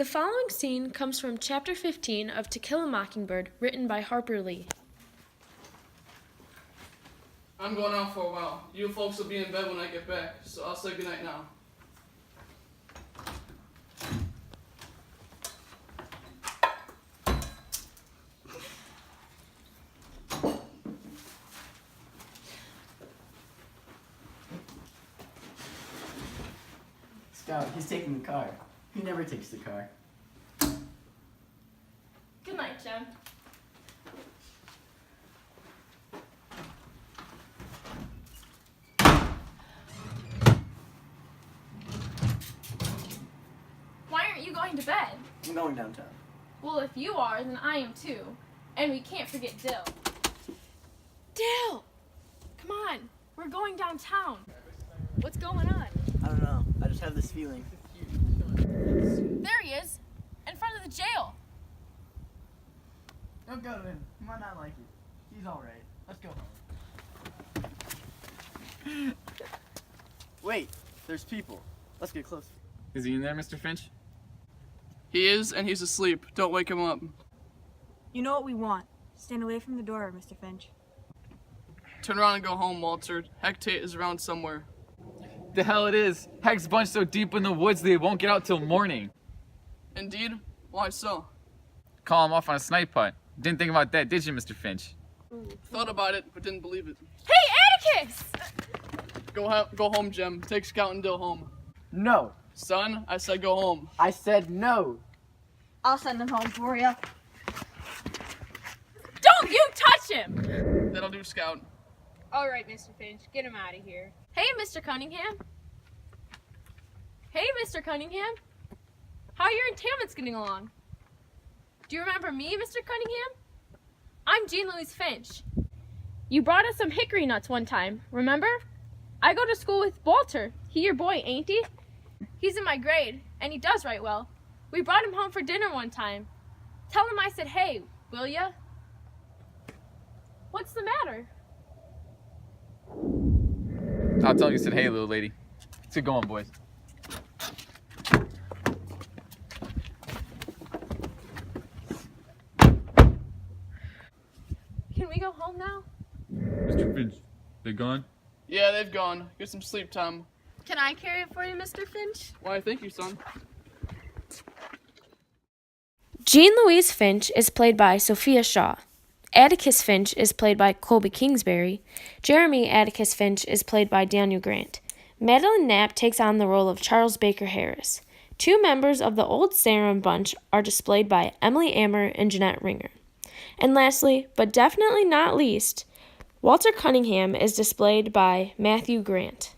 The following scene comes from Chapter 15 of To Kill a Mockingbird, written by Harper Lee. I'm going out for a while. You folks will be in bed when I get back, so I'll say goodnight now. Scout, he's taking the car. He never takes the car. Good night, Jem. Why aren't you going to bed? I'm going downtown. Well, if you are, then I am too. And we can't forget Dill. Dill! Come on, we're going downtown. What's going on? I don't know. I just have this feeling. There he is, in front of the jail. Don't go to him. He might not like it. He's alright. Let's go home. Wait, there's people. Let's get closer. Is he in there, Mr. Finch? He is, and he's asleep. Don't wake him up. You know what we want. Stand away from the door, Mr. Finch. Turn around and go home, Walter. Hecate is around somewhere. The hell it is. Heck's bunched so deep in the woods they won't get out till morning. Indeed? Why so? Call him off on a snipe putt. Didn't think about that, did you, Mr. Finch? Thought about it, but didn't believe it. Hey, Atticus! Go home, Jem. Take Scout and Dill home. No. Son, I said go home. I said no. I'll send them home for you. Don't you touch him! That'll do, Scout. All right, Mr. Finch, get him out of here. Hey, Mr. Cunningham. Hey, Mr. Cunningham. How are your entailments getting along? Do you remember me, Mr. Cunningham? I'm Jean Louise Finch. You brought us some hickory nuts one time, remember? I go to school with Walter. He your boy, ain't he? He's in my grade, and he does write well. We brought him home for dinner one time. Tell him I said hey, will ya? What's the matter? I'll tell him you said, hey, little lady. Let's get going, boys. Can we go home now? Mr. Finch, they gone? Yeah, they've gone. Get some sleep, Tom. Can I carry it for you, Mr. Finch? Why, thank you, son. Jean Louise Finch is played by Sophia Shaw. Atticus Finch is played by Colby Kingsbury. Jeremy Atticus Finch is played by Daniel Grant. Madeline Knapp takes on the role of Charles Baker Harris. Two members of the Old Sarum bunch are displayed by Emily Ammer and Jeanette Ringer. And lastly, but definitely not least, Walter Cunningham is displayed by Matthew Grant.